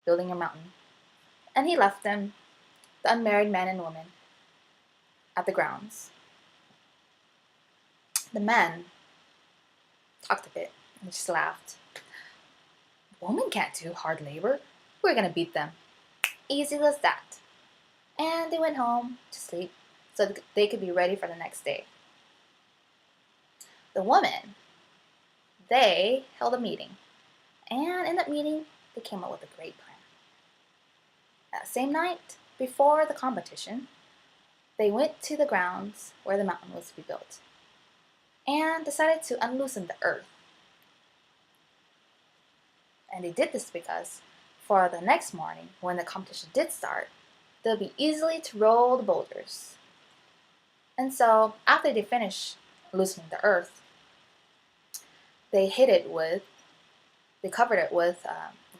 building a mountain. And he left them, the unmarried man and woman, at the grounds. The men talked a bit and just laughed. Women can't do hard labor. We're gonna beat them. Easy as that. And they went home to sleep so they could be ready for the next day. The women, they held a meeting. And in that meeting, they came up with a great plan. That same night, before the competition, they went to the grounds where the mountain was to be built and decided to unloosen the earth. And they did this because for the next morning, when the competition did start, they'll be easily to roll the boulders. And so after they finished loosening the earth, they covered it with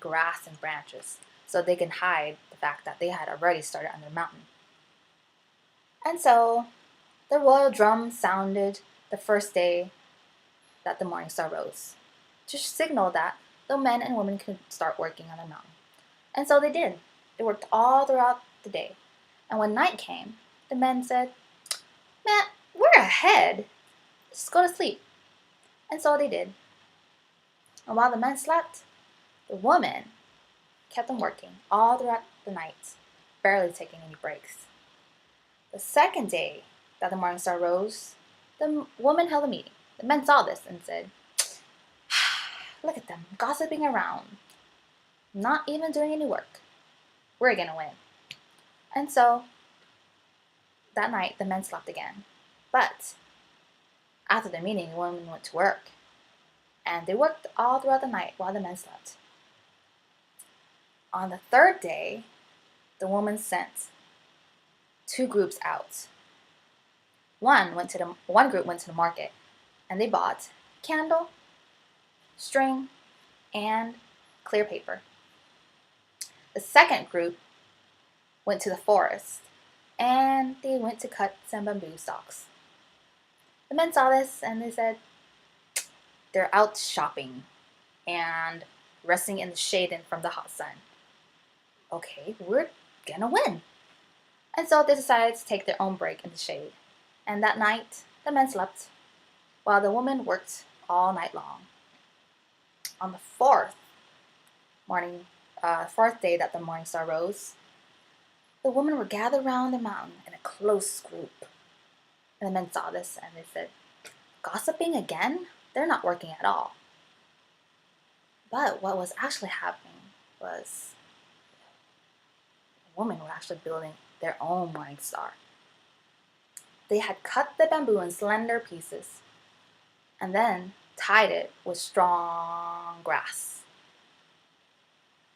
grass and branches so they can hide the fact that they had already started on the mountain. And so the royal drum sounded the first day that the morning star rose to signal that the men and women could start working on the mountain. And so they did. They worked all throughout the day. And when night came, the men said, "Man, we're ahead. Just go to sleep." And so they did. And while the men slept, the woman kept on working all throughout the night, barely taking any breaks. The second day that the morning star rose, the woman held a meeting. The men saw this and said, "Look at them, gossiping around, not even doing any work. We're gonna win." And so that night, the men slept again. But after the meeting, the women went to work. And they worked all throughout the night while the men slept. On the third day, the woman sent two groups out. One group went to the market and they bought candle, string, and clear paper. The second group went to the forest and they went to cut some bamboo stalks. The men saw this and they said, "They're out shopping and resting in the shade and from the hot sun. Okay, we're gonna win." And so they decided to take their own break in the shade. And that night, the men slept while the women worked all night long. On the fourth day that the morning star rose, the women were gathered around the mountain in a close group. And the men saw this and they said, "Gossiping again? They're not working at all." But what was actually happening was the women were actually building their own morning star. They had cut the bamboo in slender pieces and then tied it with strong grass.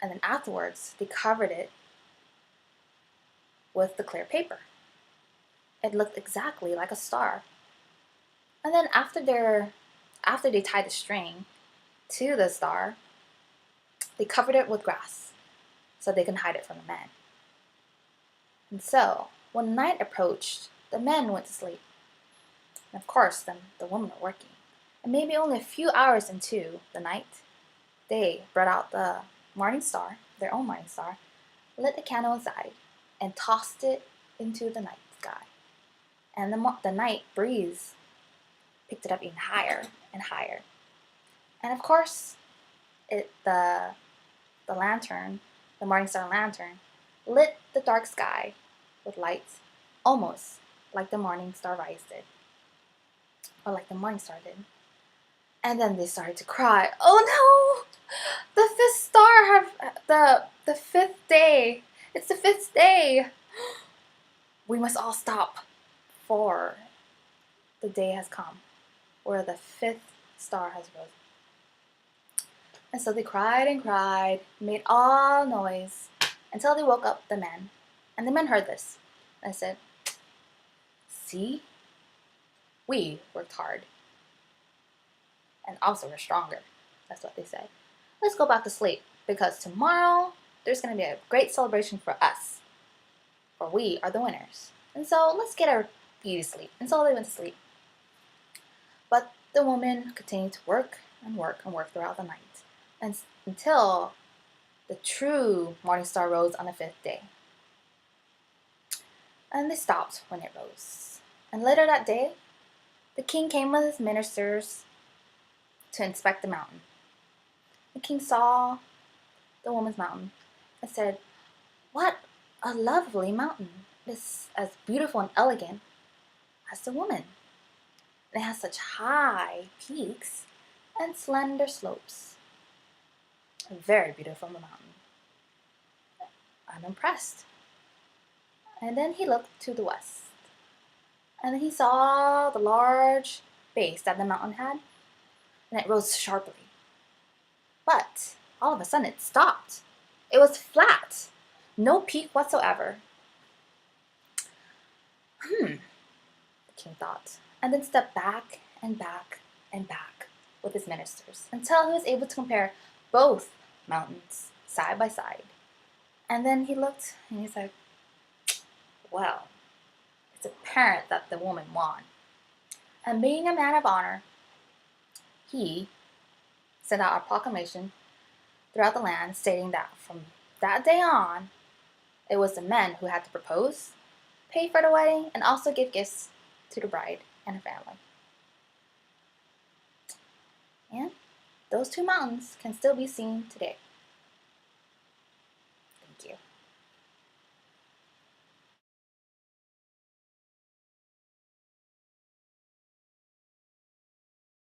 And then afterwards, they covered it with the clear paper. It looked exactly like a star. And then after they tied the string to the star, they covered it with grass so they can hide it from the men. And so, when night approached, the men went to sleep. And of course, then the women were working. And maybe only a few hours into the night, they brought out the morning star, their own morning star, lit a candle inside, and tossed it into the night sky. And the night breeze picked it up even higher and higher. And of course, the lantern, the morning star lantern, lit the dark sky with lights almost like the morning star rise did, or like the morning star did. And then they started to cry. "Oh no! The fifth star the fifth day. It's the fifth day. We must all stop, for the day has come where the fifth star has risen." And so they cried and cried, made all noise until they woke up the men. And the men heard this. And said, "See, we worked hard. And also we're stronger." That's what they said. "Let's go back to sleep, because tomorrow there's going to be a great celebration for us. For we are the winners. And so let's get our beauty sleep." And so they went to sleep. But the woman continued to work and work and work throughout the night. And until The true morning star rose on the 5th day. And they stopped when it rose. And later that day, the king came with his ministers to inspect the mountain. The king saw the woman's mountain and said, "What a lovely mountain. It is as beautiful and elegant as the woman. It has such high peaks and slender slopes. A very beautiful mountain. I'm impressed." And then he looked to the west. And then he saw the large base that the mountain had, and it rose sharply. But all of a sudden it stopped. It was flat, no peak whatsoever. The king thought, and then stepped back and back and back with his ministers until he was able to compare both mountains side by side. And then he looked and he said, "Well, it's apparent that the woman won." And being a man of honor, he sent out a proclamation throughout the land stating that from that day on, it was the men who had to propose, pay for the wedding, and also give gifts to the bride and her family. And those two mountains can still be seen today. Thank you.